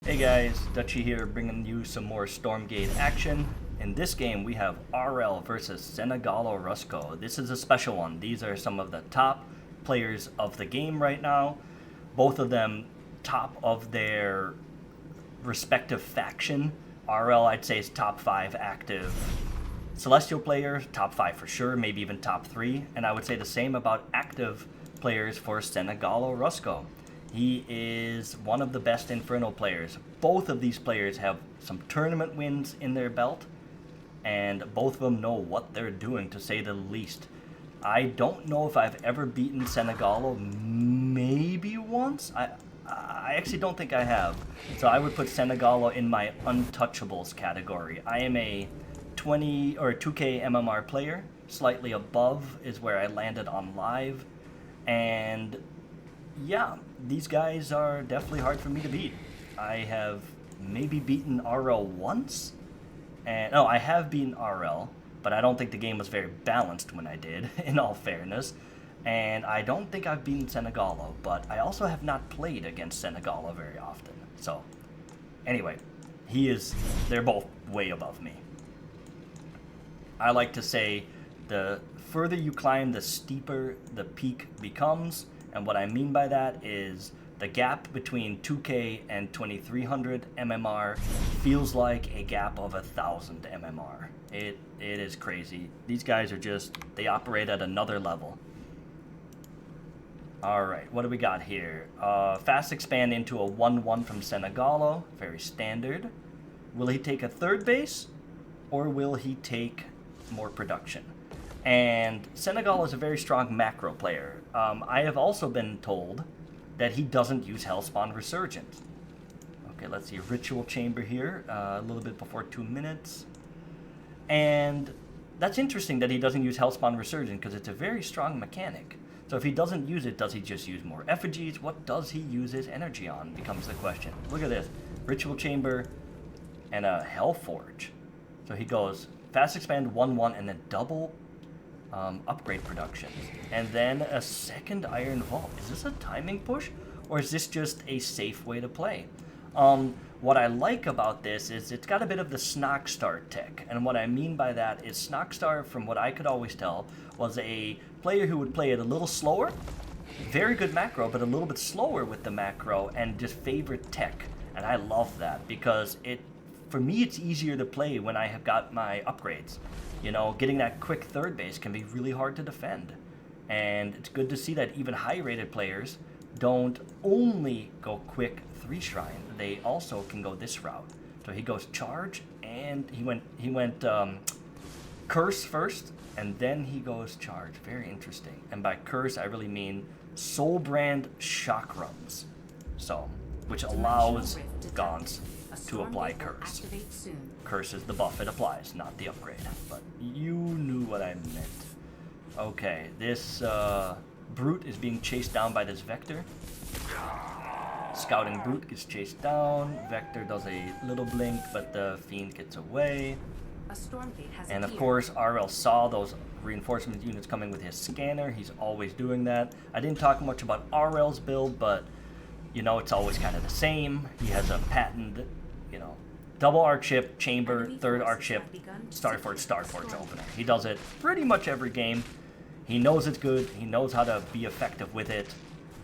Hey guys, Dutchy here bringing you some more Stormgate action. In this game we have Aureil versus Senegalo Rusco. This is a special one. These are some of the top players of the game right now. Both of them top of their respective faction. Aureil I'd say is top 5 active Celestial players, top 5 for sure, maybe even top 3. And I would say the same about active players for Senegalo Rusco. He is one of the best Inferno players. Both of these players have some tournament wins in their belt, and both of them know what they're doing, to say the least. I don't know if I've ever beaten Senegalo, maybe once? I actually don't think I have. So I would put Senegalo in my untouchables category. I am a 20 or 2K MMR player. Slightly above is where I landed on live. And yeah, these guys are definitely hard for me to beat. I have maybe beaten Aureil once. And no, I have beaten Aureil, but I don't think the game was very balanced when I did, in all fairness. And I don't think I've beaten Senegalo, but I also have not played against Senegalo very often. So, anyway, they're both way above me. I like to say the further you climb, the steeper the peak becomes. And what I mean by that is the gap between 2K and 2300 MMR feels like a gap of 1000 MMR. It is crazy. These guys are they operate at another level. Alright, what do we got here? Fast expand into a 1-1 from Senegalo. Very standard. Will he take a third base? Or will he take more production? And Senegalo is a very strong macro player. I have also been told that he doesn't use Hellspawn Resurgent. Okay, let's see. Ritual Chamber here, a little bit before 2 minutes. And that's interesting that he doesn't use Hellspawn Resurgent, because it's a very strong mechanic. So if he doesn't use it, does he just use more effigies? What does he use his energy on becomes the question. Look at this. Ritual Chamber and a Hellforge. So he goes Fast Expand 1-1 and then double upgrade production. And then a second Iron Vault. Is this a timing push? Or is this just a safe way to play? What I like about this is it's got a bit of the Snockstar tech. And what I mean by that is Snockstar, from what I could always tell, was a player who would play it a little slower. Very good macro, but a little bit slower with the macro and just favorite tech. And I love that because for me, it's easier to play when I have got my upgrades. You know, getting that quick third base can be really hard to defend. And it's good to see that even high-rated players don't only go quick 3 Shrine. They also can go this route. So he goes Charge, and he went Curse first, and then he goes Charge. Very interesting. And by Curse, I really mean Soul Brand Chakrams. So, which allows Gaunts to apply Curse. Curse is the buff it applies, not the upgrade. But you knew what I meant. Okay, this Brute is being chased down by this Vector. Scouting Brute gets chased down. Vector does a little blink, but the Fiend gets away. And of course, Aureil saw those reinforcement units coming with his scanner. He's always doing that. I didn't talk much about Aureil's build, but you know, it's always kind of the same. He has a patented, you know, double arc ship, chamber, third arc ship, Starforge opener. He does it pretty much every game. He knows it's good. He knows how to be effective with it.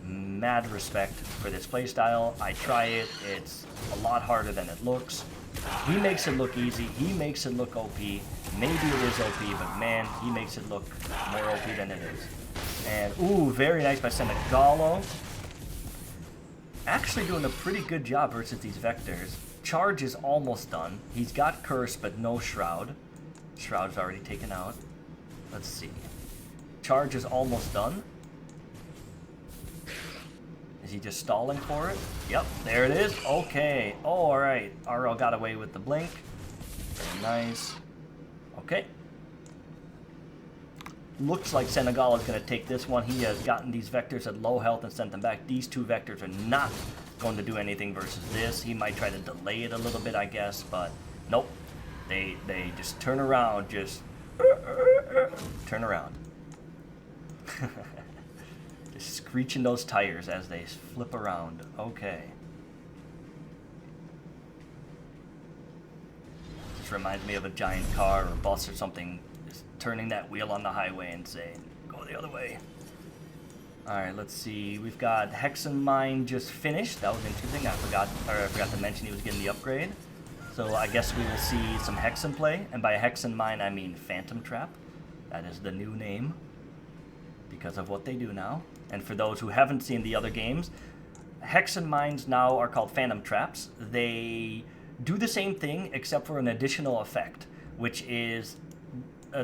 Mad respect for this playstyle. I try it. It's a lot harder than it looks. He makes it look easy. He makes it look OP. Maybe it is OP, but man, he makes it look more OP than it is. And, ooh, very nice by Senegalo. Actually doing a pretty good job versus these Vectors. Charge is almost done. He's got Curse, but no Shroud. Shroud's already taken out. Let's see. Charge is almost done. Is he just stalling for it? Yep, there it is. Okay. Oh, alright. Aureil got away with the blink. Very nice. Okay. Looks like Senegalo is going to take this one. He has gotten these Vectors at low health and sent them back. These 2 Vectors are not going to do anything versus this. He might try to delay it a little bit, I guess, but nope. They just turn around, just turn around. Just screeching those tires as they flip around. Okay. reminds me of a giant car or bus or something just turning that wheel on the highway and saying, go the other way. Alright, let's see. We've got Hexen Mine just finished. That was interesting. I forgot to mention he was getting the upgrade. So I guess we will see some Hexen play. And by Hexen Mine, I mean Phantom Trap. That is the new name because of what they do now. And for those who haven't seen the other games, Hexen Mines now are called Phantom Traps. They do the same thing except for an additional effect, which is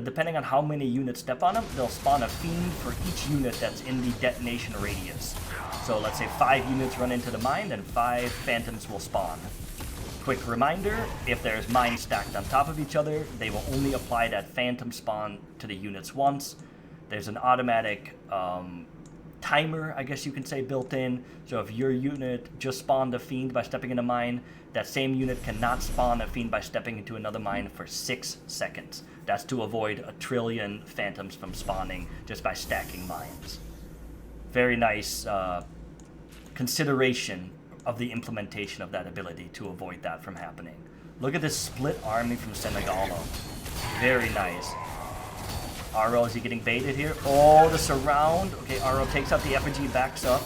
depending on how many units step on them, they'll spawn a fiend for each unit that's in the detonation radius. So let's say 5 units run into the mine, then 5 phantoms will spawn. Quick reminder, if there's mines stacked on top of each other, they will only apply that phantom spawn to the units once. There's an automatic timer, I guess you can say, built in. So if your unit just spawned a fiend by stepping in a mine, that same unit cannot spawn a fiend by stepping into another mine for 6 seconds. That's to avoid a trillion phantoms from spawning just by stacking mines. Very nice consideration of the implementation of that ability to avoid that from happening. Look at this split army from Senegalo. Very nice. Aureil, is he getting baited here? Oh, the surround. Okay, Aureil takes out the effigy, backs up.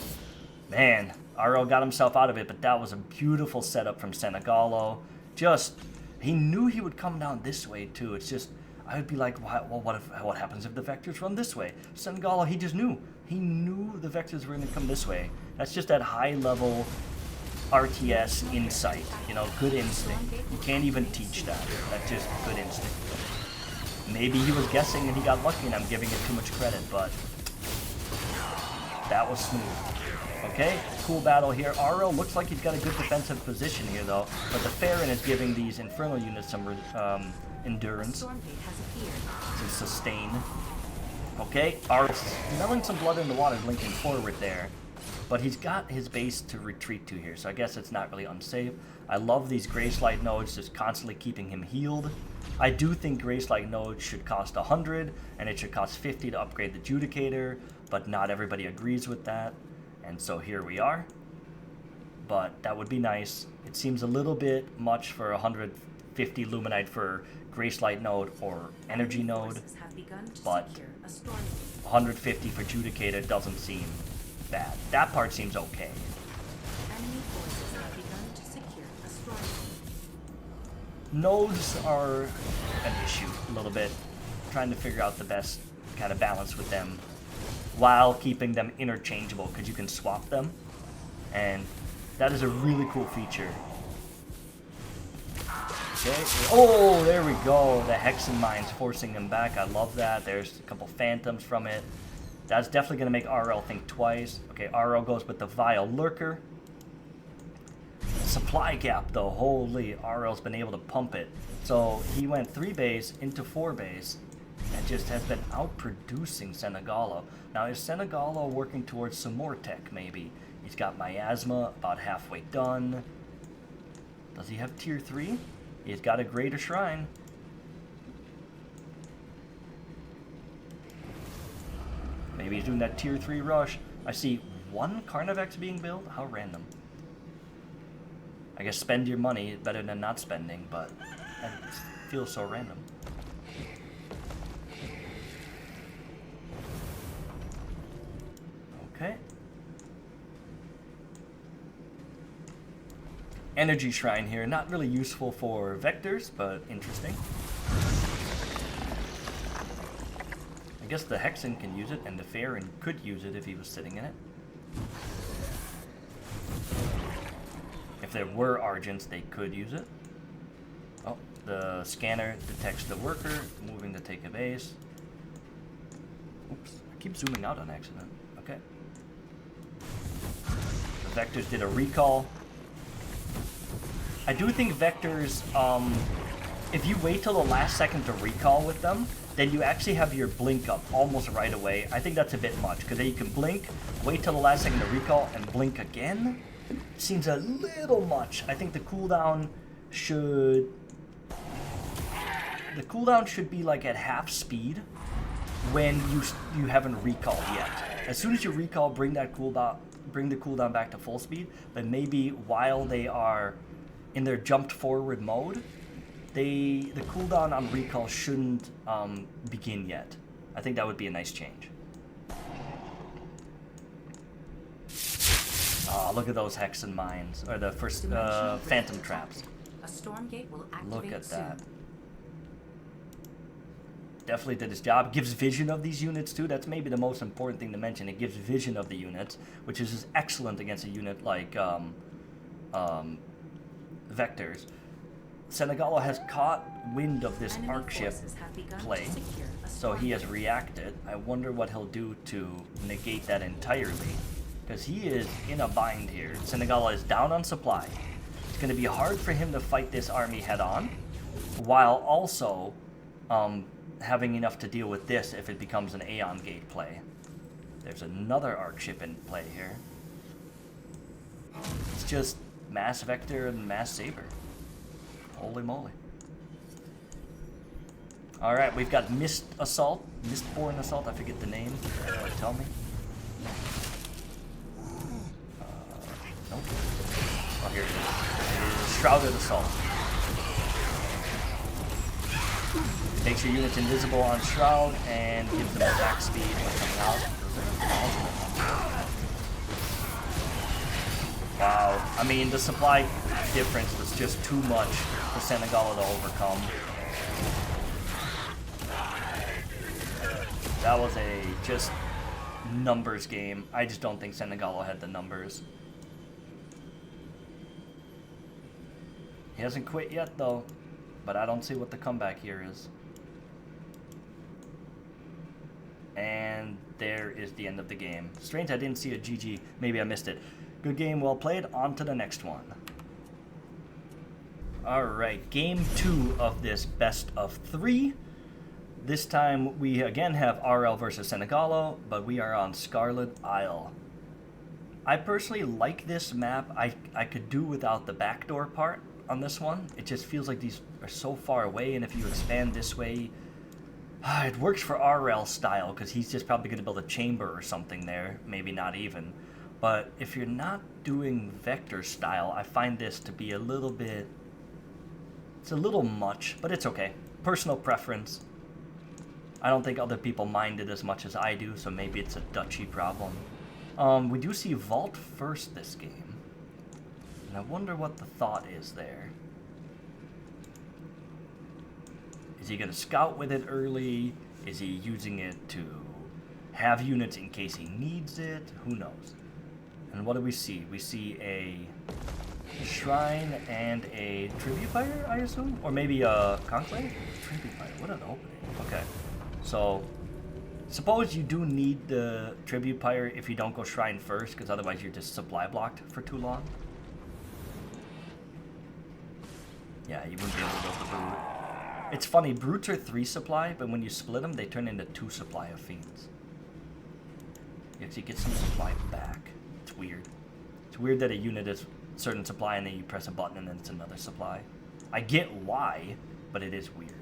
Man, Aureil got himself out of it, but that was a beautiful setup from Senegalo. Just, he knew he would come down this way too. It's just, I would be like, well, what happens if the vectors run this way? Senegalo, he just knew. He knew the vectors were going to come this way. That's just that high-level RTS insight. You know, good instinct. You can't even teach that. That's just good instinct. Maybe he was guessing and he got lucky and I'm giving it too much credit, but that was smooth. Okay, cool battle here. Aureil looks like he's got a good defensive position here, though, but the Farron is giving these Infernal units some endurance, some sustain. Okay, Aureil's smelling some blood in the water, linking forward there, but he's got his base to retreat to here, so I guess it's not really unsafe. I love these Grace-Light nodes just constantly keeping him healed. I do think Grace-Light nodes should cost 100, and it should cost 50 to upgrade the Judicator, but not everybody agrees with that. And so here we are, but that would be nice. It seems a little bit much for 150 Luminite for Grace-Light node or Energy node, but 150 for Judicator doesn't seem bad. That part seems okay. Nodes are an issue a little bit, trying to figure out the best kind of balance with them, while keeping them interchangeable, because you can swap them, and that is a really cool feature. Okay, oh, there we go, the Hexen Mine's forcing him back. I love that. There's a couple phantoms from it. That's definitely going to make Aureil think twice. Okay, Aureil goes with the Vile Lurker. Supply gap, though, holy, Aureil's been able to pump it. So he went 3 base into 4 base, and just has been outproducing Senegalo. Now, is Senegalo working towards some more tech, maybe? He's got Miasma, about halfway done. Does he have tier 3? He's got a Greater Shrine. Maybe he's doing that tier 3 rush. I see 1 Carnivex being built? How random. I guess spend your money better than not spending, but it feels so random. Okay. Energy Shrine here, not really useful for vectors, but interesting. I guess the Hexen can use it, and the Farron could use it if he was sitting in it. If there were Argents, they could use it. Oh, the scanner detects the worker, moving to take a base. Oops, I keep zooming out on accident. Okay. The Vectors did a recall. I do think Vectors, if you wait till the last second to recall with them, then you actually have your blink up almost right away. I think that's a bit much, because then you can blink, wait till the last second to recall, and blink again. Seems a little much. I think the cooldown should be like at half speed when you haven't recalled yet. As soon as you recall, bring the cooldown back to full speed. But maybe while they are in their jumped forward mode, the cooldown on recall shouldn't begin yet. I think that would be a nice change. Oh, look at those Hexen mines, or the first Phantom traps. A Stormgate will activate Look at soon. that. Definitely did his job. Gives vision of these units too. That's maybe the most important thing to mention. It gives vision of the units, which is just excellent against a unit like Vectors. Senegalo has caught wind of this Enemy arc ship forces have begun to play, secure a so he has Stormgate. reacted. I wonder what he'll do to negate that entirely, because he is in a bind here. Senegalo is down on supply. It's going to be hard for him to fight this army head on, while also having enough to deal with this if it becomes an Aeon Gate play. There's another arc ship in play here. It's just Mass Vector and Mass Saber. Holy moly. Alright, we've got Mistborn Assault, I forget the name. Tell me. Nope. Oh, here it is. It is Shrouded Assault. Makes your units invisible on Shroud and gives them attack speed when coming out. Wow. I mean, the supply difference was just too much for Senegalo to overcome. That was a just numbers game. I just don't think Senegalo had the numbers. He hasn't quit yet, though, but I don't see what the comeback here is. And there is the end of the game. Strange I didn't see a GG. Maybe I missed it. Good game, well played. On to the next one. Alright, game 2 of this best of 3. This time we again have Aureil versus Senegalo, but we are on Scarlet Isle. I personally like this map. I could do without the backdoor part on this one. It just feels like these are so far away, and if you expand this way, it works for Aureil's style, because he's just probably going to build a chamber or something there, maybe not even. But if you're not doing Vector style, I find this to be a little bit... It's a little much, but it's okay. Personal preference. I don't think other people mind it as much as I do, so maybe it's a Dutchy problem. We do see Vault first this game. And I wonder what the thought is there. Is he going to scout with it early? Is he using it to have units in case he needs it? Who knows? And what do we see? We see a shrine and a tribute fire, I assume? Or maybe a conclave? Tribute fire, what an opening. Okay. So, suppose you do need the tribute pyre if you don't go shrine first, because otherwise you're just supply blocked for too long. Yeah, you wouldn't be able to build the brute. It's funny, brutes are 3 supply, but when you split them, they turn into 2 supply of fiends. You actually get some supply back. It's weird. It's weird that a unit is certain supply and then you press a button and then it's another supply. I get why, but it is weird.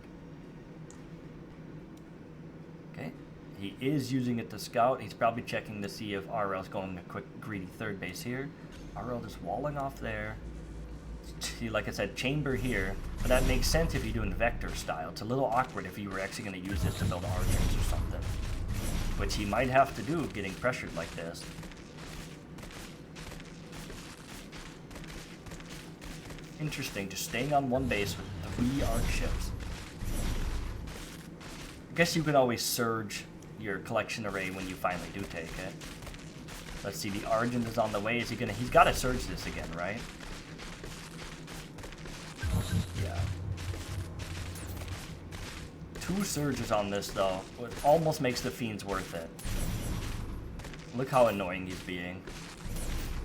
Okay, he is using it to scout. He's probably checking to see if Aureil's going a quick greedy third base here. Aureil just walling off there. See, like I said, chamber here, but that makes sense if you're doing Vector style. It's a little awkward if you were actually going to use this to build archers or something, which he might have to do getting pressured like this. Interesting, just staying on one base with 3 arc ships. I guess you can always surge your collection array when you finally do take it. Let's see, the Argent is on the way. Is he gonna? He's got to surge this again, right? Yeah. 2 surges on this though. It almost makes the fiends worth it. Look how annoying he's being.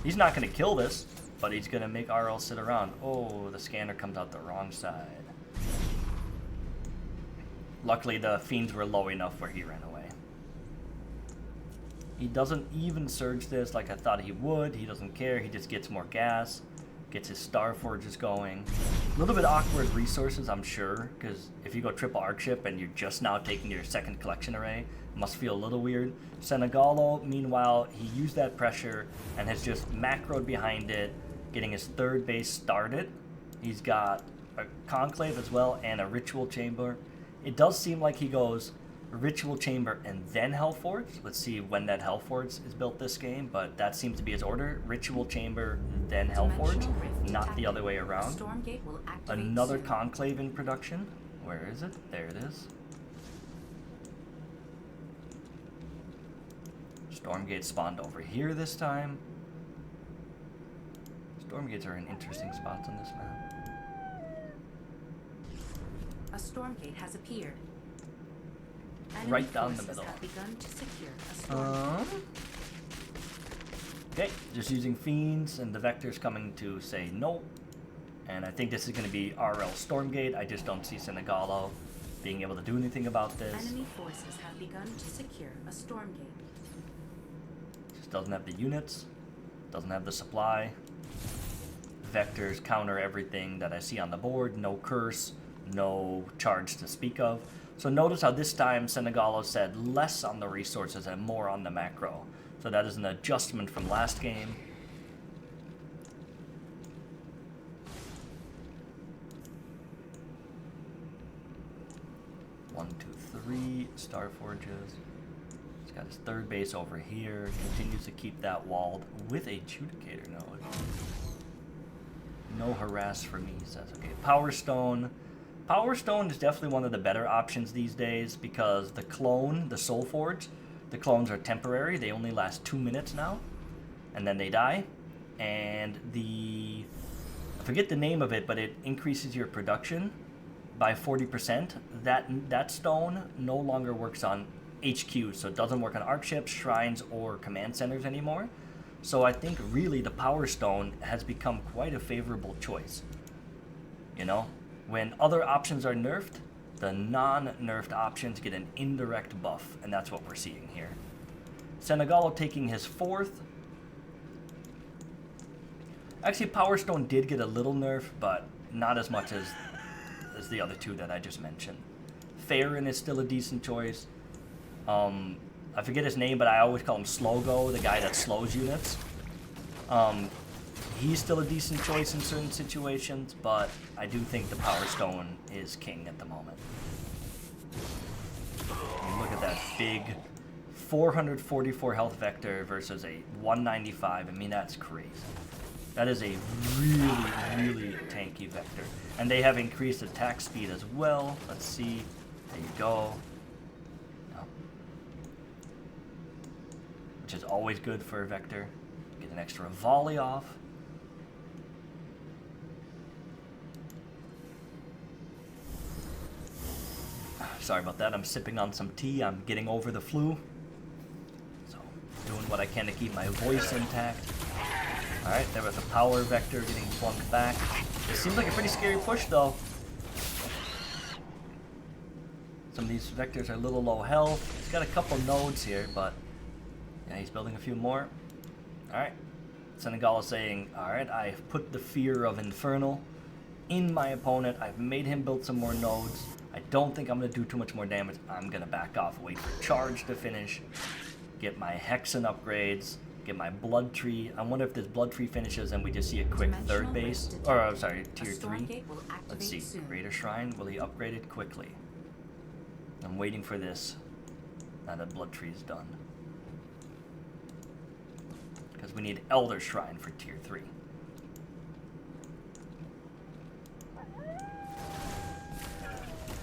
He's not gonna kill this, but he's gonna make RL sit around. Oh, the scanner comes out the wrong side. Luckily the fiends were low enough where he ran away. He doesn't even surge this like I thought he would. He doesn't care. He just gets more gas. Gets his Star Forges going. A little bit awkward resources, I'm sure, because if you go triple arc ship and you're just now taking your second collection array, it must feel a little weird. Senegalo, meanwhile, he used that pressure and has just macroed behind it, getting his third base started. He's got a conclave as well and a ritual chamber. It does seem like he goes ritual chamber and then Hellforge. Let's see when that Hellforge is built this game, but that seems to be his order. Ritual chamber, then Hellforge, not the other way around. Stormgate will activate Another soon. conclave in production. Where is it? There it is. Stormgate spawned over here this time. Stormgates are in interesting spots on this map. A Stormgate has appeared. Right down the Enemy middle. forces have begun to secure a Stormgate. Okay, just using fiends and the vectors coming to say no. And I think this is going to be Aureil Stormgate. I just don't see Senegalo being able to do anything about this. Enemy forces have begun to secure a Stormgate. Just doesn't have the units, doesn't have the supply. Vectors counter everything that I see on the board. No curse, no charge to speak of. So notice how this time Senegalo said less on the resources and more on the macro. So that is an adjustment from last game. One, two, three Star Forges. He's got his third base over here. Continues to keep that walled with a Judicator node. No harass for me, he says. Okay, Power Stone. Power Stone is definitely one of the better options these days because the clone, the Soul Forge, the clones are temporary. They only last 2 minutes now, and then they die. And I forget the name of it, but it increases your production by 40%. That stone no longer works on HQ, so it doesn't work on arc ships, shrines, or command centers anymore. So I think really the Power Stone has become quite a favorable choice. You know, when other options are nerfed, the non-nerfed options get an indirect buff, and that's what we're seeing here. Senegalo taking his fourth. Actually, Power Stone did get a little nerf, but not as much as the other two that I just mentioned. Farron is still a decent choice. I forget his name, but I always call him Slogo, the guy that slows units. He's still a decent choice in certain situations, but I do think the Power Stone is king at the moment. And look at that big 444 health vector versus a 195. I mean, that's crazy. That is a really, really tanky vector. And they have increased attack speed as well. Let's see. There you go. No. Which is always good for a vector. Get an extra volley off. Sorry about that. I'm sipping on some tea. I'm getting over the flu. So, doing what I can to keep my voice intact. Alright, there was a power vector getting plunked back. It seems like a pretty scary push, though. Some of these vectors are a little low health. He's got a couple nodes here, but yeah, he's building a few more. Alright. Senegalo saying, alright, I've put the fear of Infernal in my opponent. I've made him build some more nodes. I don't think I'm going to do too much more damage. I'm going to back off, wait for charge to finish, get my Hexen upgrades, get my Blood Tree. I wonder if this Blood Tree finishes and we just see a quick third base. Or, I'm sorry, tier 3. Let's see. Greater Shrine. Will he upgrade it quickly? I'm waiting for this. Now that Blood Tree is done. Because we need Elder Shrine for tier 3.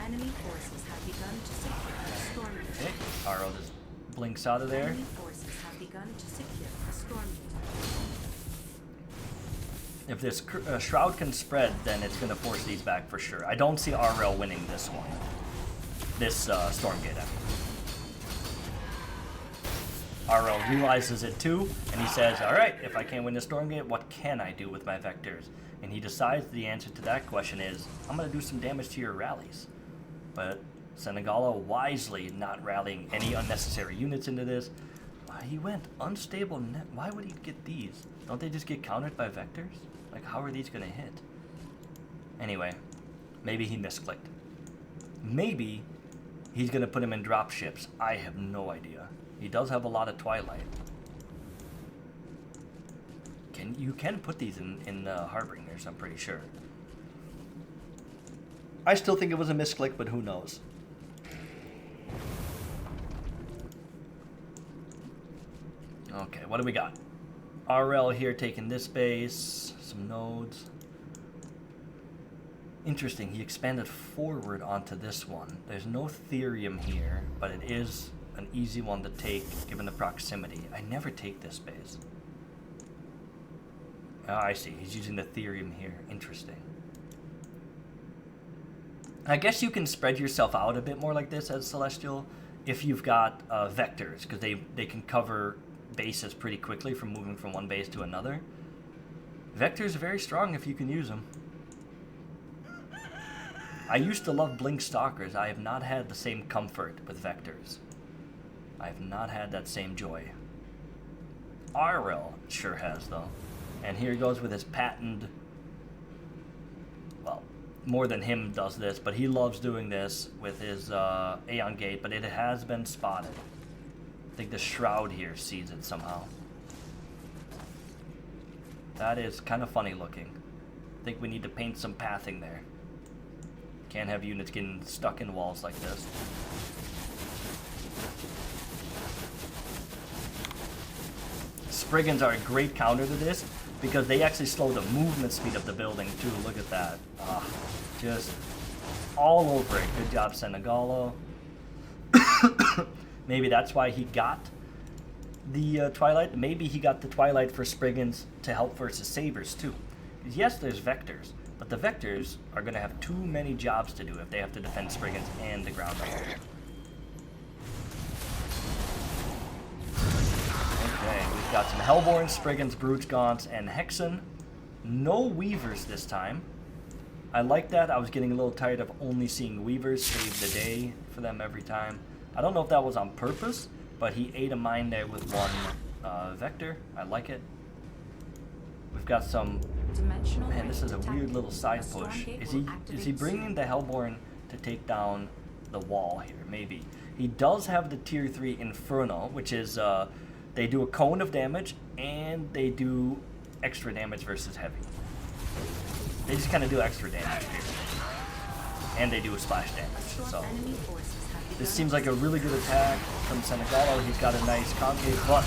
Enemy forces have begun to secure a Stormgate. Okay, Aro just blinks out of there. Enemy forces have begun to secure a Stormgate. If this Shroud can spread, then it's going to force these back for sure. I don't see Aureil winning this one. This Stormgate effort. Aureil realizes it too, and he says, alright, if I can't win the Stormgate, what can I do with my vectors? And he decides the answer to that question is, I'm going to do some damage to your rallies. But Senegalo wisely not rallying any unnecessary units into this. He went unstable net. Why would he get these? Don't they just get countered by vectors? Like, how are these going to hit? Anyway, maybe he misclicked. Maybe he's going to put him in drop ships. I have no idea. He does have a lot of Twilight. You can put these in Harbingers, I'm pretty sure. I still think it was a misclick, but who knows? Okay, what do we got? Aureil here taking this base, some nodes. Interesting, he expanded forward onto this one. There's no Therium here, but it is an easy one to take given the proximity. I never take this base. Oh, I see. He's using the Therium here. Interesting. I guess you can spread yourself out a bit more like this as Celestial if you've got vectors, because they can cover bases pretty quickly from moving from one base to another. Vectors are very strong if you can use them. I used to love Blink Stalkers. I have not had the same comfort with vectors. I have not had that same joy. Aureil sure has, though. And here he goes with his patented... Well, more than him does this, but he loves doing this with his Aeon Gate, but it has been spotted. I think the Shroud here sees it somehow. That is kind of funny looking. I think we need to paint some pathing there. Can't have units getting stuck in walls like this. Spriggans are a great counter to this because they actually slow the movement speed of the building too. Look at that. Just all over it. Good job, Senegalo. Maybe that's why he got the Twilight. Maybe he got the Twilight for Spriggans to help versus Sabers too. Because yes, there's Vectors. But the Vectors are going to have too many jobs to do if they have to defend Spriggans and the ground level. Okay, we've got some Hellborns, Spriggans, Brutes, Gaunts, and Hexen. No Weavers this time. I like that. I was getting a little tired of only seeing Weavers save the day for them every time. I don't know if that was on purpose, but he ate a mine there with one Vector. I like it. We've got some... Man, this is a weird little side push. Is he bringing the Hellborn to take down the wall here? Maybe. He does have the tier 3 Inferno, which is they do a cone of damage and they do extra damage versus heavy. They just kind of do extra damage here. And they do a splash damage. So this seems like a really good attack from Senegalo. He's got a nice concave, but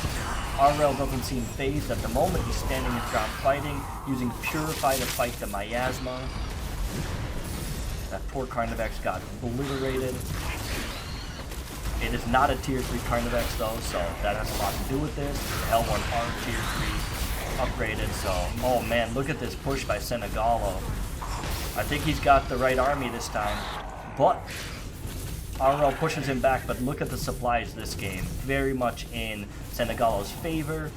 Aureil doesn't seem phased at the moment. He's standing his ground fighting, using Purify to fight the Miasma. That poor Carnivex got obliterated. It is not a tier 3 Carnivex though, so that has a lot to do with this. The Hellborn are tier 3 upgraded, so... Oh man, look at this push by Senegalo. I think he's got the right army this time, but... Aureil pushes him back, but look at the supplies this game. Very much in Senegalo's favor.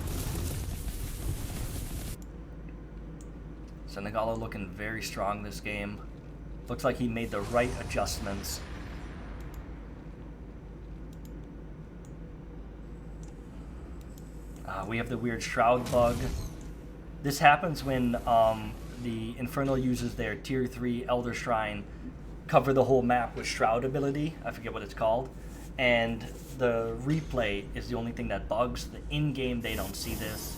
Senegalo looking very strong this game. Looks like he made the right adjustments. We have the weird Shroud bug. This happens when the Infernal uses their tier 3 Elder Shrine cover the whole map with Shroud ability. I forget what it's called. And the replay is the only thing that bugs. The in-game, they don't see this.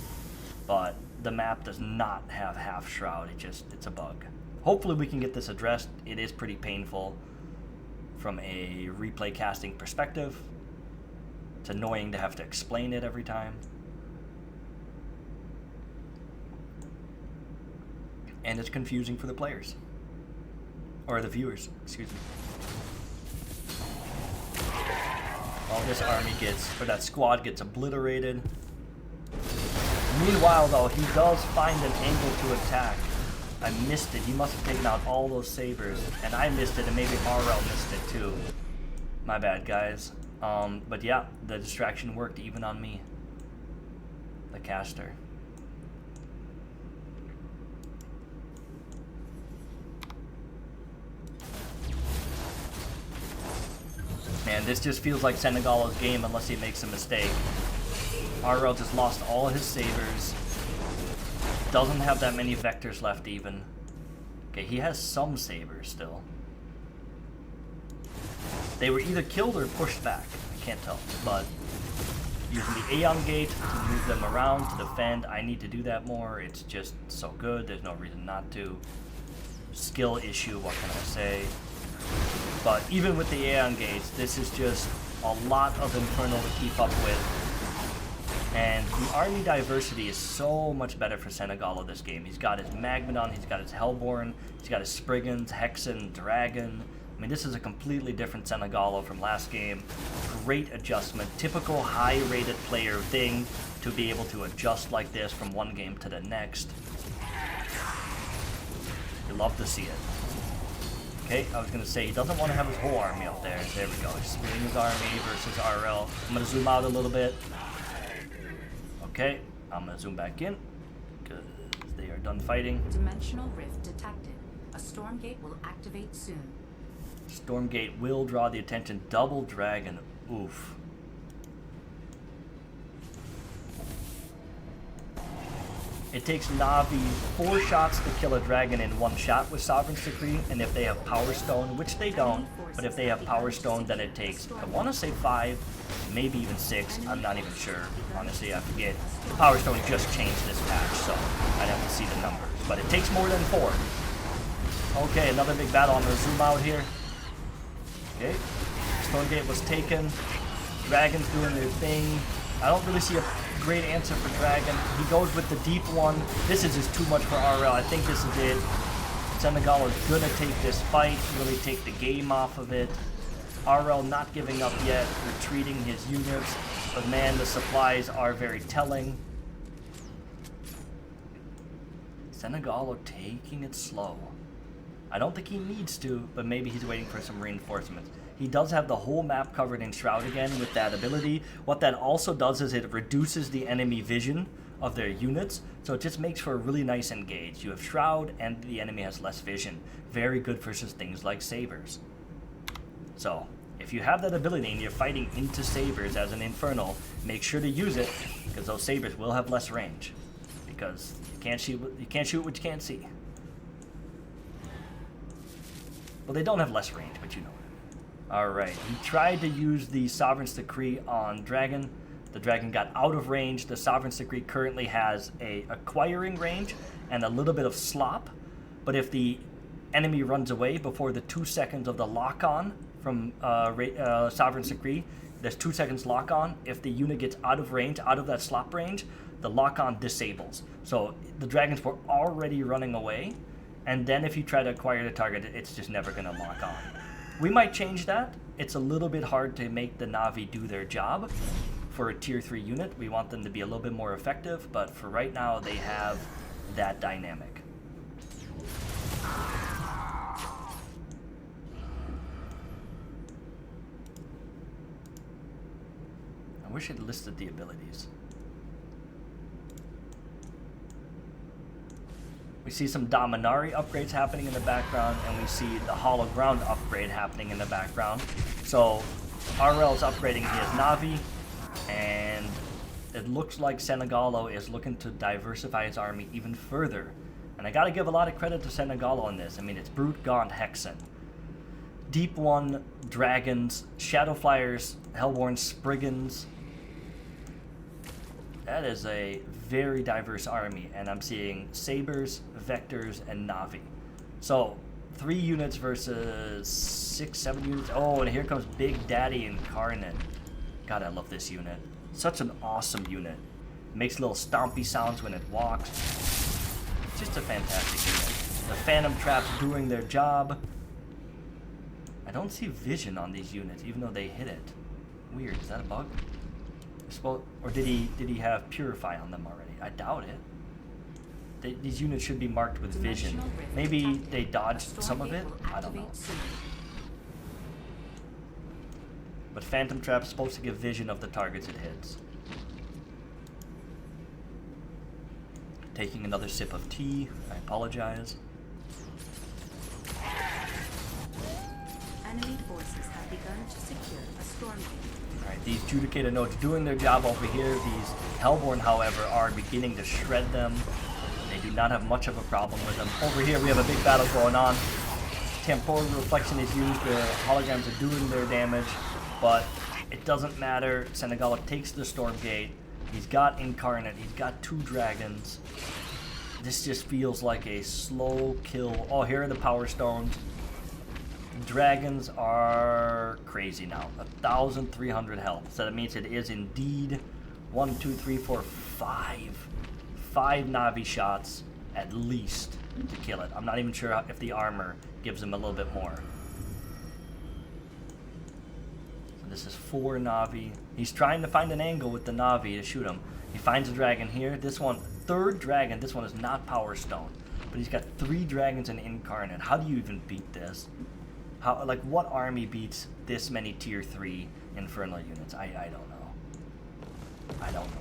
But the map does not have half Shroud. It's a bug. Hopefully we can get this addressed. It is pretty painful from a replay casting perspective. It's annoying to have to explain it every time. And it's confusing for the players. Or the viewers, excuse me. Oh, this army gets, or that squad gets obliterated. Meanwhile, though, he does find an angle to attack. I missed it. He must have taken out all those sabers. And I missed it, and maybe Aureil missed it too. My bad, guys. But yeah, the distraction worked even on me. The caster. Man, this just feels like Senegalo's game unless he makes a mistake. Aureil just lost all his sabers. Doesn't have that many vectors left even. Okay, he has some sabers still. They were either killed or pushed back. I can't tell. But using the Aeon Gate to move them around to defend, I need to do that more. It's just so good. There's no reason not to. Skill issue, what can I say? But even with the Aeon Gates, this is just a lot of Infernal to keep up with. And the army diversity is so much better for Senegalo this game. He's got his Magmadon, he's got his Hellborn, he's got his Spriggans, Hexen, Dragon. I mean, this is a completely different Senegalo from last game. Great adjustment. Typical high-rated player thing to be able to adjust like this from one game to the next. You love to see it. Okay, I was going to say, he doesn't want to have his whole army up there. There we go. He's splitting his army versus Aureil. I'm going to zoom out a little bit. Okay, I'm going to zoom back in because they are done fighting. Dimensional rift detected. A Stormgate will activate soon. Stormgate will draw the attention. Double Dragon. Oof. It takes Na'vi 4 shots to kill a dragon in 1 shot with Sovereign's Decree, and if they have Power Stone, which they don't, but if they have Power Stone, then it takes, I want to say 5, maybe even 6, I'm not even sure, honestly, I forget. The Power Stone just changed this patch, so I'd have to see the numbers, but it takes more than 4. Okay, another big battle. I'm going to zoom out here. Okay, Stormgate was taken, Dragon's doing their thing. I don't really see a great answer for Dragon. He goes with the deep one. This is just too much for Aureil. I think this is it. Senegalo is gonna take this fight, really take the game off of it. Aureil not giving up yet, retreating his units. But man, the supplies are very telling. Senegalo taking it slow. I don't think he needs to, but maybe he's waiting for some reinforcements. He does have the whole map covered in Shroud again with that ability. What that also does is it reduces the enemy vision of their units, so it just makes for a really nice engage. You have Shroud and the enemy has less vision. Very good versus things like Sabers. So, if you have that ability and you're fighting into Sabers as an Infernal, make sure to use it, because those Sabers will have less range. Because you can't shoot what you can't see. Well, they don't have less range, but you know. Alright, he tried to use the Sovereign's Decree on Dragon. The Dragon got out of range. The Sovereign's Decree currently has a acquiring range and a little bit of slop. But if the enemy runs away before the 2 seconds of the lock-on from Sovereign's Decree, there's 2 seconds lock-on. If the unit gets out of range, out of that slop range, the lock-on disables. So the Dragons were already running away. And then if you try to acquire the target, it's just never going to lock on. We might change that. It's a little bit hard to make the Na'vi do their job for a tier 3 unit. We want them to be a little bit more effective, but for right now, they have that dynamic. I wish it listed the abilities. We see some Dominari upgrades happening in the background, and we see the Hollow Ground upgrade happening in the background. So, Aureil's upgrading his Na'vi, and it looks like Senegalo is looking to diversify his army even further. And I gotta give a lot of credit to Senegalo on this. I mean, it's Brute, Gaunt, Hexen. Deep One, Dragons, Shadowflyers, Hellborn, Spriggans. That is a very diverse army, and I'm seeing Sabers, Vectors, and Na'vi. So, 3 units versus 6, 7 units. Oh, and here comes Big Daddy Incarnate. God, I love this unit. Such an awesome unit. Makes little stompy sounds when it walks. Just a fantastic unit. The Phantom Traps doing their job. I don't see vision on these units, even though they hit it. Weird, is that a bug? Or did he have Purify on them already? I doubt it. These units should be marked with vision. Maybe they dodged some of it? I don't know. But Phantom Trap is supposed to give vision of the targets it hits. Taking another sip of tea. I apologize. Enemy forces have begun to secure a Stormgate. Alright, these Judicator nodes doing their job over here. These Hellborn, however, are beginning to shred them. They do not have much of a problem with them. Over here we have a big battle going on. Temporal Reflection is used. The holograms are doing their damage, but it doesn't matter. Senegalo takes the Stormgate. He's got Incarnate. He's got 2 dragons. This just feels like a slow kill. Oh, here are the Power Stones. Dragons are crazy now. 1,300 health. So that means it is indeed 1, 2, 3, 4, 5. 5 Navi shots at least to kill it. I'm not even sure if the armor gives him a little bit more. So this is 4 Navi. He's trying to find an angle with the Navi to shoot him. He finds a dragon here. This one, 3rd dragon. This one is not Power Stone. But he's got 3 dragons and Incarnate. How do you even beat this? How, like, what army beats this many tier 3 Infernal units? I don't know. I don't know.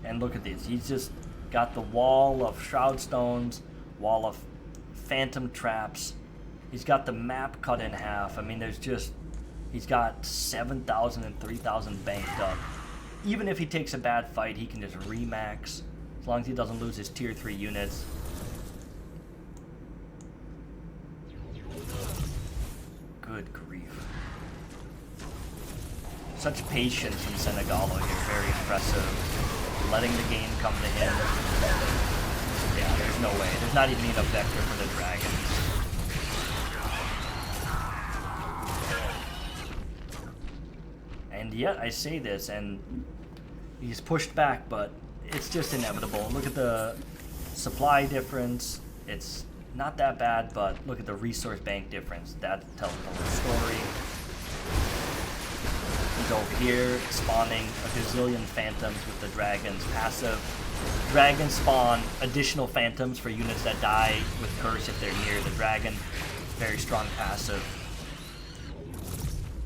And look at this. He's just got the wall of Shroud Stones, wall of Phantom Traps. He's got the map cut in half. I mean, there's just... He's got 7,000 and 3,000 banked up. Even if he takes a bad fight, he can just remax. As long as he doesn't lose his tier 3 units. Good grief. Such patience from Senegalo here. Very impressive. Letting the game come to him. Yeah, there's no way. There's not even enough vector for the dragons. And yet I say this, and he's pushed back, but it's just inevitable. Look at the supply difference. It's not that bad, but look at the resource bank difference. That tells the whole story. He's over here spawning a gazillion phantoms with the dragons passive. Dragons spawn additional phantoms for units that die with curse if they're near the dragon. Very strong passive.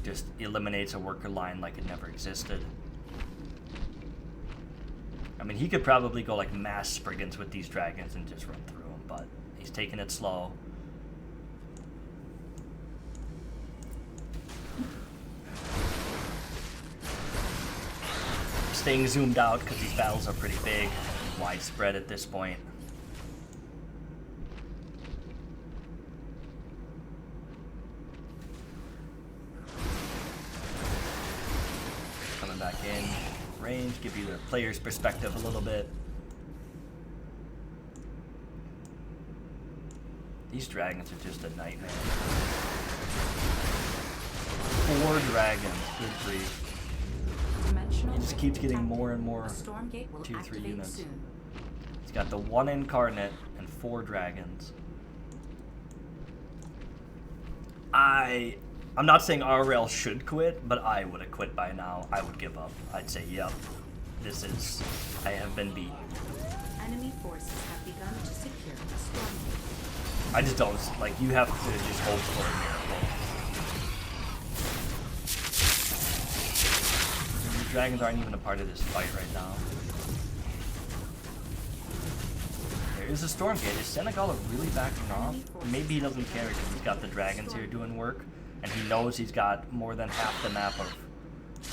Just eliminates a worker line like it never existed. I mean, he could probably go like mass Spriggans with these dragons and just run through them, but he's taking it slow. Staying zoomed out because these battles are pretty big, widespread at this point. Coming back in range, give you the player's perspective a little bit. These dragons are just a nightmare. 4 dragons, good grief. He just keeps getting more and more tier 3 units. Soon. He's got the 1 Incarnate and 4 dragons. I'm not saying Aureil should quit, but I would have quit by now. I would give up. I'd say, yep, I have been beat. Enemy forces have begun to secure the Stormgate. I just don't, like, you have to just hope for a miracle. The dragons aren't even a part of this fight right now. There is a Stormgate. Is Senegalo really backing off? Maybe he doesn't care because he's got the dragons here doing work. And he knows he's got more than half the map of...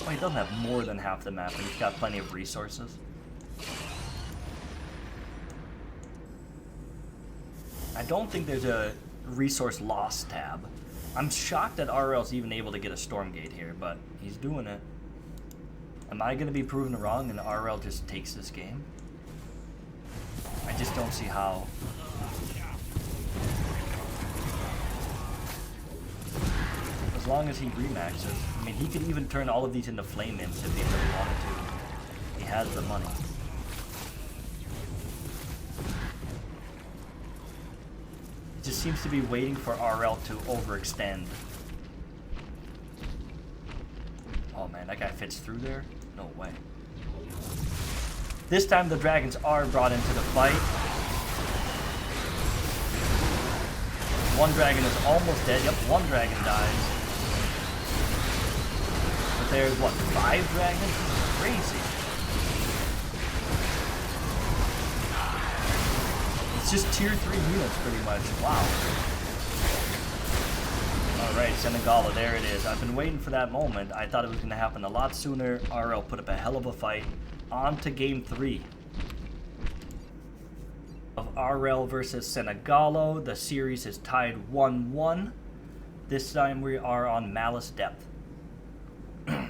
Oh, he doesn't have more than half the map, but he's got plenty of resources. I don't think there's a resource loss tab. I'm shocked that Aureil's even able to get a Stormgate here, but he's doing it. Am I going to be proven wrong and Aureil just takes this game? I just don't see how. As long as he remaxes. I mean, he could even turn all of these into flame imps if he really wanted to. He has the money. He just seems to be waiting for Aureil to overextend. Oh man, that guy fits through there? No way. This time the dragons are brought into the fight. One dragon is almost dead. Yep, one dragon dies. But there's, what, 5 dragons? This is crazy. It's just tier 3 units, pretty much. Wow. Alright, Senegalo, there it is. I've been waiting for that moment. I thought it was going to happen a lot sooner. Aureil put up a hell of a fight. On to game 3 of Aureil versus Senegalo. The series is tied 1-1. This time we are on Malice Depth.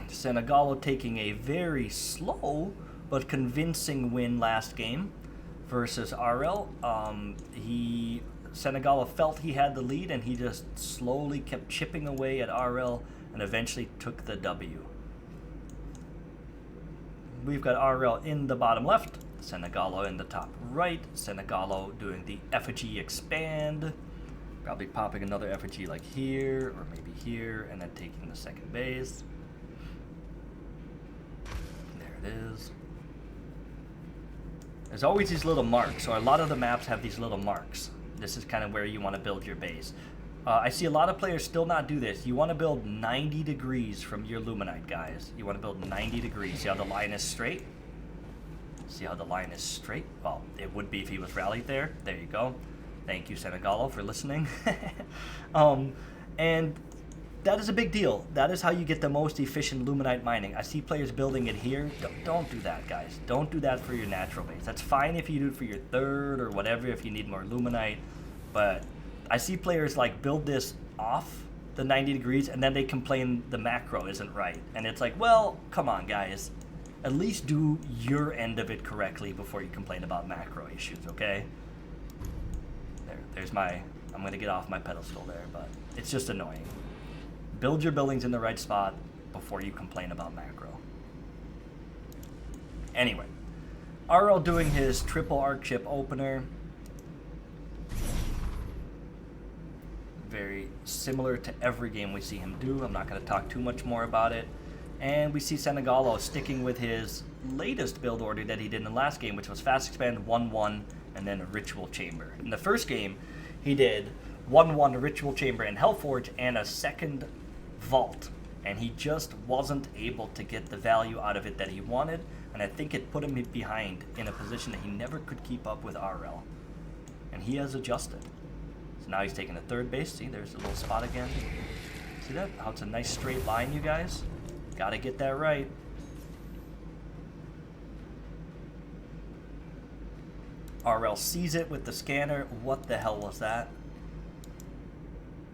Senegalo taking a very slow but convincing win last game versus Aureil. Senegalo felt he had the lead, and he just slowly kept chipping away at Aureil and eventually took the W. We've got Aureil in the bottom left, Senegalo in the top right. Senegalo doing the effigy expand, probably popping another effigy like here or maybe here, and then taking the second base. There it is. There's always these little marks, so a lot of the maps have these little marks. This is kind of where you want to build your base. I see a lot of players still not do this. You want to build 90 degrees from your Luminite, guys. You want to build 90 degrees. See how the line is straight? See how the line is straight? Well, it would be if he was rallied there. There you go. Thank you, Senegalo, for listening. And that is a big deal. That is how you get the most efficient Luminite mining. I see players building it here. Don't do that, guys. Don't do that for your natural base. That's fine if you do it for your third or whatever, if you need more Luminite. But I see players like build this off the 90 degrees and then they complain the macro isn't right. And it's like, well, come on, guys. At least do your end of it correctly before you complain about macro issues, okay? There's my... I'm going to get off my pedestal there, but it's just annoying. Build your buildings in the right spot before you complain about macro. Anyway, Aureil doing his triple arc chip opener. Very similar to every game we see him do. I'm not going to talk too much more about it. And we see Senegalo sticking with his latest build order that he did in the last game, which was Fast Expand 1-1 and then a Ritual Chamber. In the first game, he did 1-1 Ritual Chamber and Hellforge and a second Vault, and he just wasn't able to get the value out of it that he wanted, and I think it put him behind in a position that he never could keep up with Aureil, and he has adjusted. So now he's taking a third base. See, there's a little spot again. See that? How it's a nice straight line, you guys? Gotta get that right. Aureil sees it with the scanner. What the hell was that?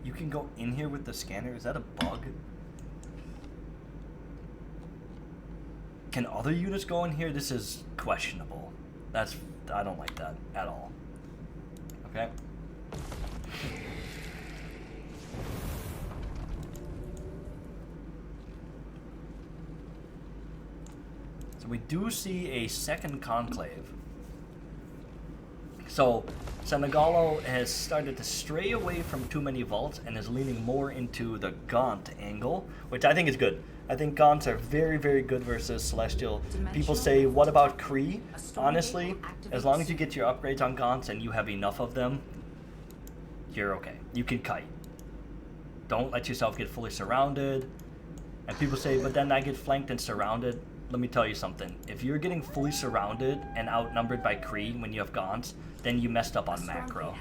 You can go in here with the scanner? Is that a bug? Can other units go in here? This is questionable. I don't like that at all. Okay. So we do see a second conclave. So Senegalo has started to stray away from too many vaults and is leaning more into the Gaunt angle, which I think is good. I think Gaunts are very, very good versus Celestial. People say, what about Kree? Honestly, as long as you get your upgrades on Gaunts and you have enough of them, you're okay. You can kite. Don't let yourself get fully surrounded. And people say, but then I get flanked and surrounded. Let me tell you something. If you're getting fully surrounded and outnumbered by Kree when you have Gaunts, then you messed up on macro.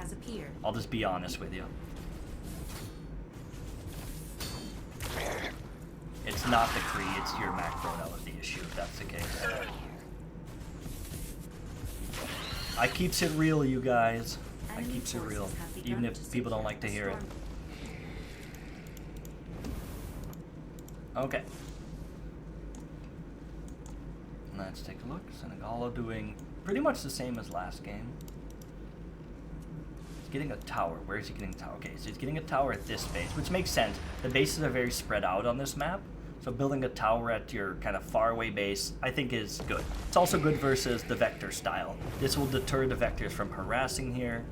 I'll just be honest with you. It's not the Kree, it's your macro that was the issue, if that's the case. I keeps it real, you guys. I keeps it real, even if people don't like to hear it. Okay. Let's take a look. Senegalo doing pretty much the same as last game. He's getting a tower. Where is he getting a tower? Okay, so he's getting a tower at this base, which makes sense. The bases are very spread out on this map, so building a tower at your kind of faraway base, I think is good. It's also good versus the Vector style. This will deter the Vectors from harassing here.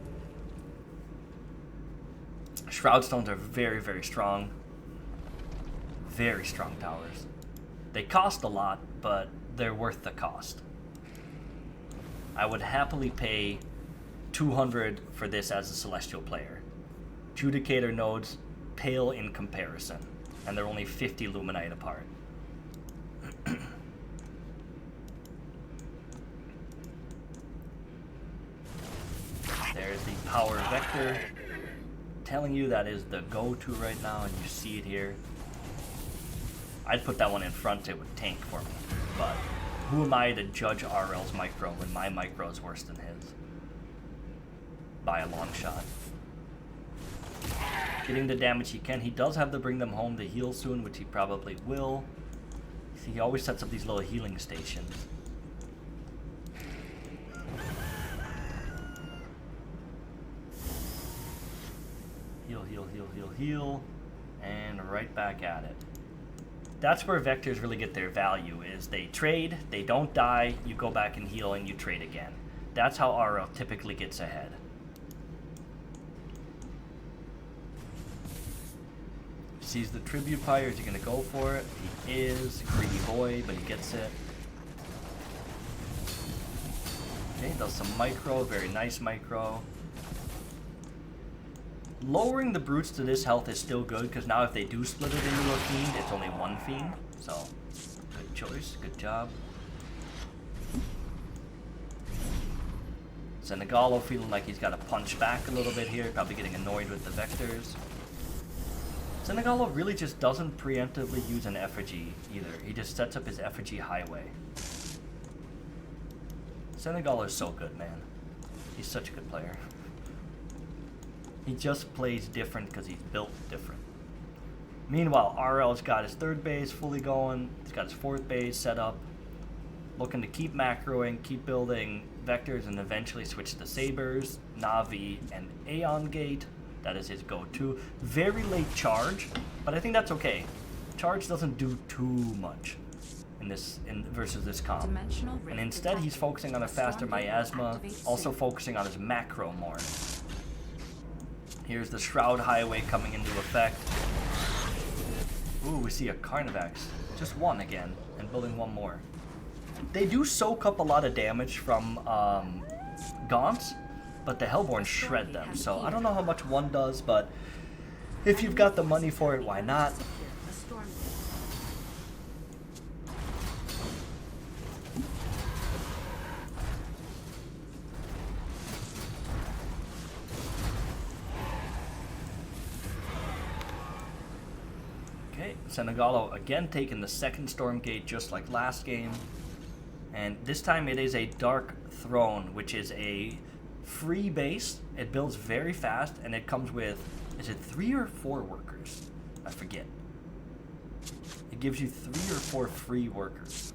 Shroud Stones are very, very strong. Very strong towers. They cost a lot, but they're worth the cost. I would happily pay 200 for this as a Celestial player. Judicator nodes pale in comparison, and they're only 50 Luminite apart. There's the Power Vector, telling you that is the go-to right now, and you see it here. I'd put that one in front, it would tank for me. But who am I to judge Aureil's micro when my micro is worse than his? By a long shot. Getting the damage he can. He does have to bring them home to heal soon, which he probably will. See, he always sets up these little healing stations. heal, and right back at it. That's where vectors really get their value, is they trade, they don't die, you go back and heal, and you trade again. That's how Aureil typically gets ahead. Sees the tribute pyre, is he gonna go for it? He is. Greedy boy, but he gets it. Okay, does some micro, very nice micro. Lowering the brutes to this health is still good, because now if they do split it into a fiend, it's only one fiend. So, good choice, good job. Senegalo feeling like he's got to punch back a little bit here, probably getting annoyed with the vectors. Senegalo really just doesn't preemptively use an effigy either. He just sets up his effigy highway. Senegalo is so good, man. He's such a good player. He just plays different because he's built different. Meanwhile, Aureil's got his third base fully going. He's got his fourth base set up. Looking to keep macroing, keep building vectors, and eventually switch to Sabers, Navi, and Aeon Gate. That is his go-to. Very late charge, but I think that's okay. Charge doesn't do too much versus this comp. And instead, he's focusing on a faster miasma, also focusing on his macro more. Here's the Shroud Highway coming into effect. Ooh, we see a Carnivax. Just one again, and building one more. They do soak up a lot of damage from Gaunts, but the Hellborn shred them. So I don't know how much one does, but if you've got the money for it, why not? Okay, Senegalo again taking the second Stormgate just like last game. And this time it is a Dark Throne, which is a free base. It builds very fast, and it comes with, is it 3 or 4 workers? I forget. It gives you 3 or 4 free workers.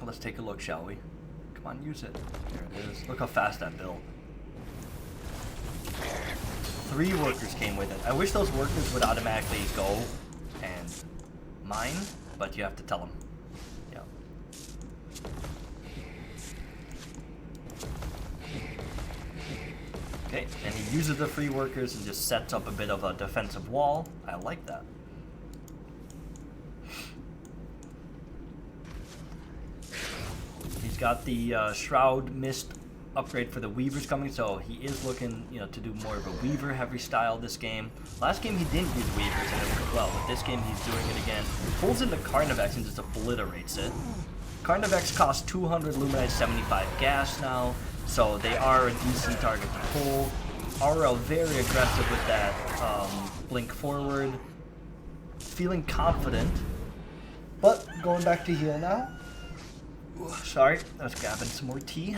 Let's take a look, shall we? Come on, use it. There it is. Look how fast that built. 3 workers came with it. I wish those workers would automatically go and mine, but you have to tell them. Yeah. Okay, and he uses the free workers and just sets up a bit of a defensive wall. I like that. He's got the Shroud Mist upgrade for the Weavers coming, so he is looking, to do more of a Weaver heavy style this game. Last game he didn't use Weavers and it worked well, but this game he's doing it again. Pulls into Carnivax and just obliterates it. Carnivax costs 200 Luminite, 75 gas now, so they are a decent target to pull. Aureil very aggressive with that blink forward. Feeling confident, but going back to heal now. Ooh, sorry, I was grabbing some more tea.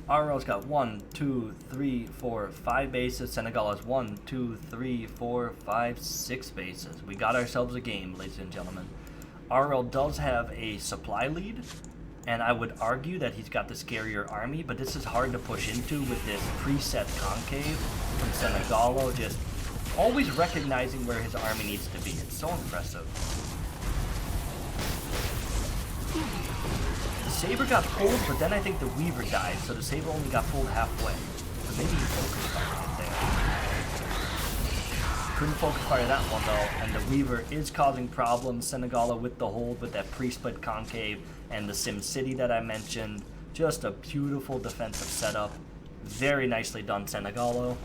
Aureil's got 1, 2, 3, 4, 5 bases. Senegalo has 1, 2, 3, 4, 5, 6 bases. We got ourselves a game, ladies and gentlemen. Aureil does have a supply lead, and I would argue that he's got the scarier army, but this is hard to push into with this preset concave from Senegalo, just always recognizing where his army needs to be. It's so impressive. The Saber got pulled, but then I think the Weaver died, so the Saber only got pulled halfway. So maybe he focused fire it there. Couldn't focus fire that one though, and the Weaver is causing problems. Senegalo with the hold with that pre-split concave and the Sim City that I mentioned. Just a beautiful defensive setup. Very nicely done, Senegalo.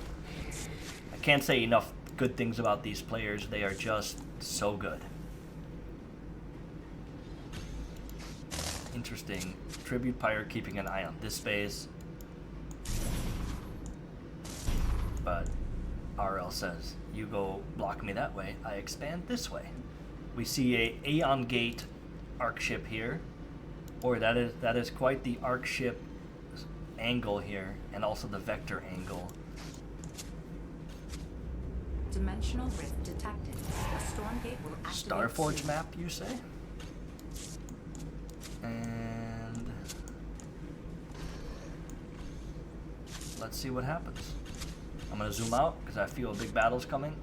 I can't say enough good things about these players. They are just so good. Interesting. Tribute Pyre keeping an eye on this space. But Aureil says, you go block me that way, I expand this way. We see a Aeon Gate arc ship here. Or that is quite the arc ship angle here, and also the vector angle. Dimensional rift detected. A Stormgate will activate Starforge soon. map, you say? And let's see what happens. I'm gonna zoom out because I feel a big battle's coming.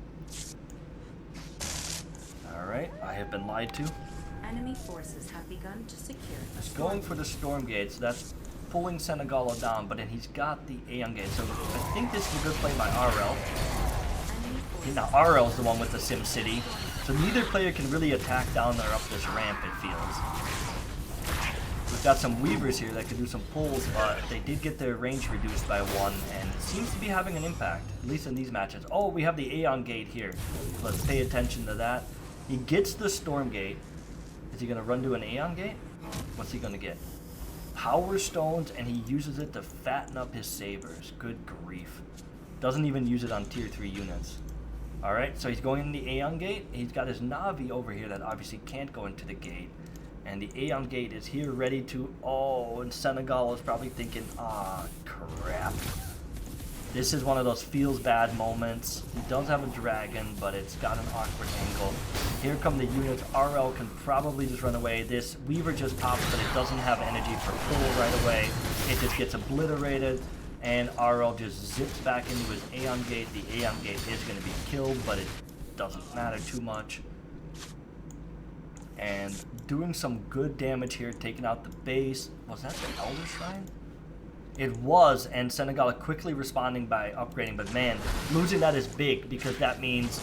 Alright, I have been lied to. Enemy forces have begun to secure the He's going for the Stormgate, so that's pulling Senegalo down, but then he's got the Aeon Gate, so I think this is a good play by Aureil. Now Aureil's the one with the Sim City, so neither player can really attack down or up this ramp, it feels. We've got some Weavers here that can do some pulls, but they did get their range reduced by 1, and it seems to be having an impact, at least in these matches. Oh, we have the Aeon Gate here. Let's pay attention to that. He gets the Stormgate. Is he going to run to an Aeon Gate? What's he going to get? Power Stones, and he uses it to fatten up his sabers. Good grief. Doesn't even use it on tier 3 units. Alright, so he's going in the Aeon Gate. He's got his Navi over here that obviously can't go into the gate. And the Aeon Gate is here ready to... Oh, and Senegalo is probably thinking, ah, crap. This is one of those feels bad moments. He does have a dragon, but it's got an awkward angle. Here come the units. Aureil can probably just run away. This Weaver just pops, but it doesn't have energy for pull right away. It just gets obliterated, and Aureil just zips back into his Aeon Gate. The Aeon Gate is going to be killed, but it doesn't matter too much. And doing some good damage here, taking out the base. Was that the Elder Shrine? It was, and Senegalo quickly responding by upgrading, but man, losing that is big because that means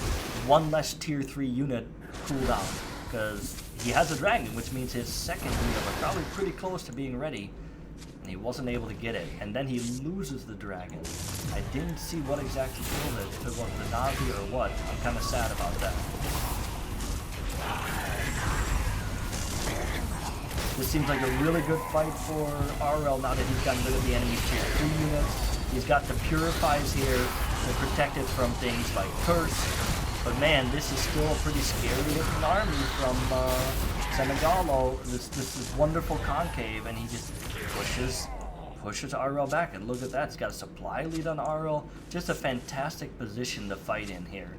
one less tier 3 unit cooldown because he has a dragon, which means his second unit was probably pretty close to being ready, and he wasn't able to get it, and then he loses the dragon. I didn't see what exactly killed it, if it was the Navi or what. I'm kind of sad about that. This seems like a really good fight for Aureil now that he's gotten rid of the enemy tier 2 units. He's got the Purifies here to protect it from things like Curse. But man, this is still a pretty scary looking army from Senegalo. This is wonderful concave, and he just pushes Aureil back. And look at that, he's got a supply lead on Aureil. Just a fantastic position to fight in here.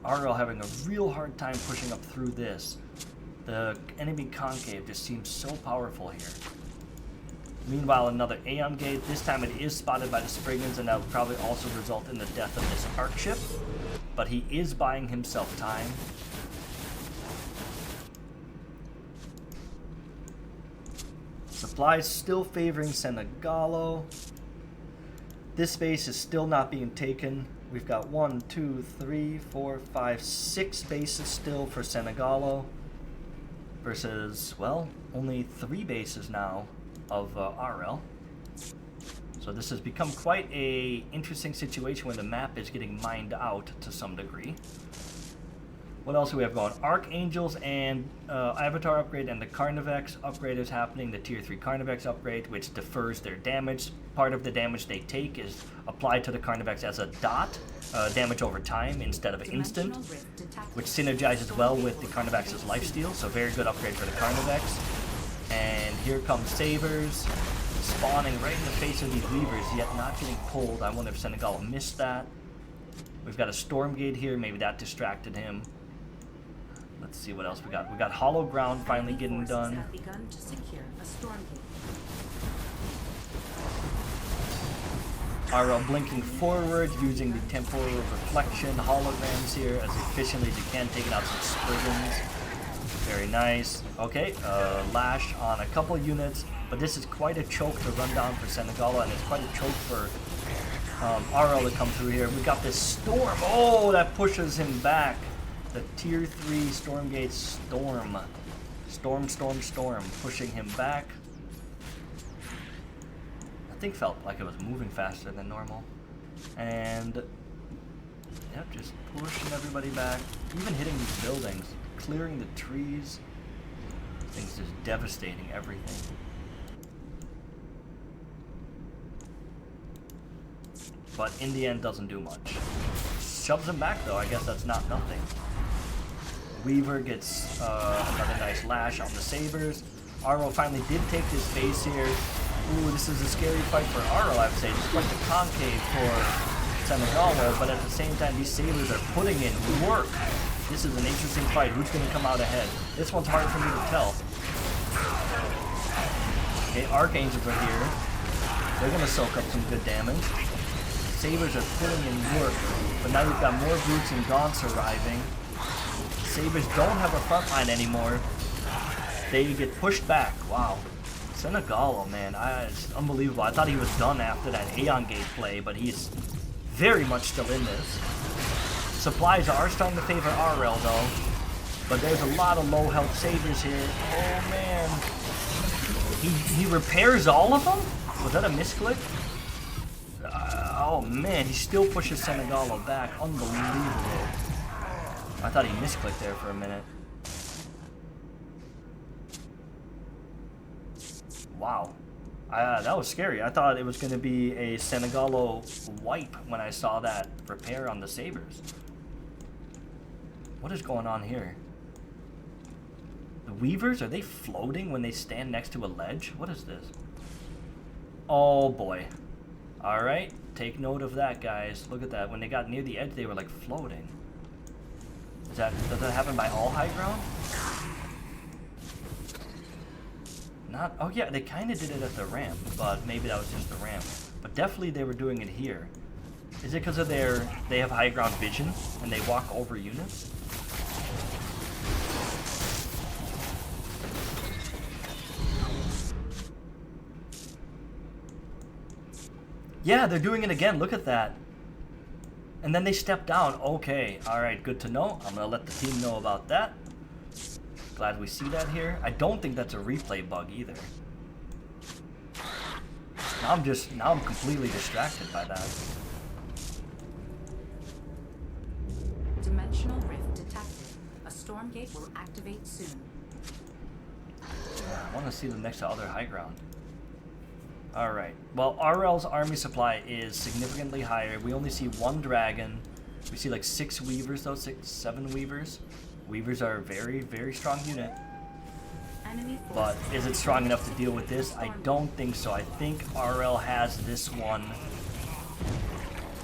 Aureil having a real hard time pushing up through this. The enemy concave just seems so powerful here. Meanwhile, another Aeon Gate. This time it is spotted by the Spriggans, and that will probably also result in the death of this arc ship. But he is buying himself time. Supplies still favoring Senegalo. This base is still not being taken. We've got 1, 2, 3, 4, 5, 6 bases still for Senegalo. Versus, well, only 3 bases now of Aureil. So this has become quite a interesting situation where the map is getting mined out to some degree. What else do we have going? Archangels and Avatar upgrade and the Carnivex upgrade is happening. The tier 3 Carnivex upgrade, which defers their damage. Part of the damage they take is applied to the Carnivex as a dot, damage over time instead of instant, which synergizes well with the Carnivex's lifesteal, so very good upgrade for the Carnivex. And here comes Sabers, spawning right in the face of these Weavers, yet not getting pulled. I wonder if Senegalo missed that. We've got a Stormgate here, maybe that distracted him. Let's see what else we got. We got Hollow Ground finally getting done. Have begun to secure a Stormgate. Aureil blinking forward, using the temporal reflection holograms here as efficiently as you can, taking out some Spriggans. Very nice. Okay, Lash on a couple units, but this is quite a choke to run down for Senegalo, and it's quite a choke for Aureil to come through here. We got this Storm. Oh, that pushes him back. The tier 3 Stormgate Storm. Storm, pushing him back. I think felt like it was moving faster than normal. And, yep, just pushing everybody back. Even hitting these buildings, clearing the trees. Things just devastating everything. But in the end, doesn't do much. Shoves him back, though. I guess that's not nothing. Weaver gets another nice lash on the Sabers. Aureil finally did take this base here. Ooh, this is a scary fight for Aureil, I would say. It's quite the concave for Senegalo, but at the same time, these Sabers are putting in work. This is an interesting fight. Who's going to come out ahead? This one's hard for me to tell. Okay, Archangels are here. They're going to soak up some good damage. Sabres are putting in work, but now you've got more Brutes and Gaunts arriving. Sabres don't have a front line anymore. They get pushed back. Wow. Senegalo, man, it's unbelievable. I thought he was done after that Aeon Gate play, but he's very much still in this. Supplies are starting to favor Aureil, though. But there's a lot of low health Sabres here. Oh, man. He repairs all of them? Was that a misclick? Oh, man, he still pushes Senegalo back. Unbelievable. I thought he misclicked there for a minute. Wow. That was scary. I thought it was going to be a Senegalo wipe when I saw that repair on the Sabres. What is going on here? The Weavers, are they floating when they stand next to a ledge? What is this? Oh boy. Alright, take note of that, guys. Look at that. When they got near the edge, they were like floating. Does that happen by all high ground? Not. Oh yeah, they kind of did it at the ramp, but maybe that was just the ramp. But definitely they were doing it here. Is it because of they have high ground vision and they walk over units? Yeah, they're doing it again. Look at that. And then they step down. Okay. All right. Good to know. I'm going to let the team know about that. Glad we see that here. I don't think that's a replay bug either. Now I'm completely distracted by that. Dimensional rift detected. A Stormgate will activate soon. I want to see them next to other high ground. Alright, well, Aureil's army supply is significantly higher. We only see one dragon. We see like 6 Weavers though, 7 Weavers. Weavers are a very, very strong unit. But is it strong enough to deal with this? I don't think so. I think Aureil has this one.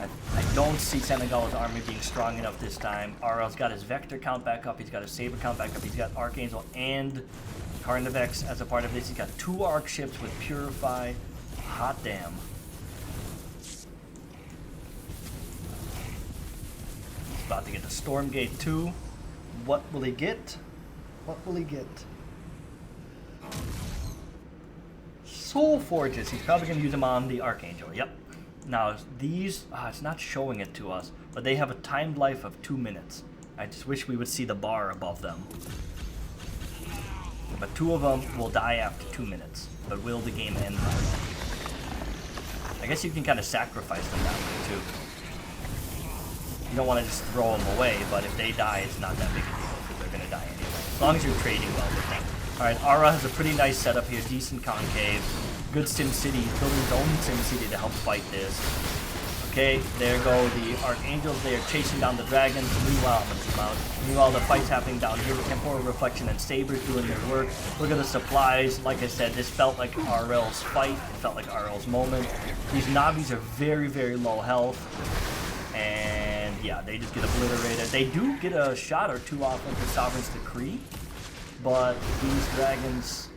I don't see Senegalo's army being strong enough this time. Aureil's got his Vector count back up. He's got his Saber count back up. He's got Archangel and Carnivex as a part of this. He's got 2 Arc ships with Purify. Hot damn. He's about to get the Stormgate 2. What will he get? What will he get? Soul Forges. He's probably going to use them on the Archangel. Yep. Now, these... it's not showing it to us, but they have a timed life of 2 minutes. I just wish we would see the bar above them. But 2 of them will die after 2 minutes. But will the game end by then? I guess you can kind of sacrifice them that way, too. You don't want to just throw them away, but if they die, it's not that big a deal, because they're going to die anyway. As long as you're trading well with them. Alright, Aureil has a pretty nice setup here. Decent concave. Good SimCity. He's building his own SimCity to help fight this. Okay, there go the Archangels. They are chasing down the dragons. Meanwhile, the fight's happening down here. The Temporal Reflection and Sabres doing their work. Look at the supplies. Like I said, this felt like Aureil's fight. It felt like Aureil's moment. These Na'vis are very, very low health. And yeah, they just get obliterated. They do get a shot or 2 off into Sovereign's Decree. But these dragons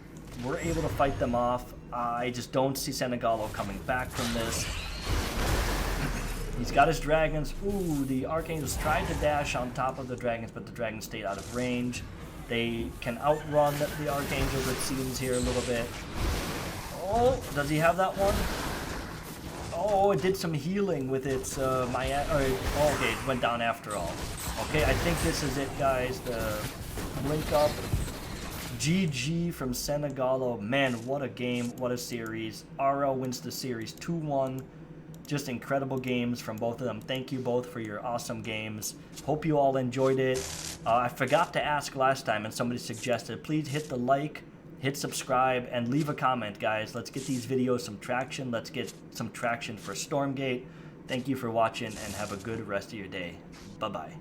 were able to fight them off. I just don't see Senegalo coming back from this. He's got his dragons. Ooh, the Archangels tried to dash on top of the dragons, but the dragons stayed out of range. They can outrun the Archangels, it seems, here a little bit. Oh, does he have that one? Oh, it did some healing with its okay, it went down after all. Okay, I think this is it, guys. The blink up. GG from Senegalo. Man, what a game, what a series. Aureil wins the series 2-1. Just incredible games from both of them. Thank you both for your awesome games. Hope you all enjoyed it. I forgot to ask last time and somebody suggested, please hit the like, hit subscribe, and leave a comment, guys. Let's get these videos some traction. Let's get some traction for Stormgate. Thank you for watching and have a good rest of your day. Bye-bye.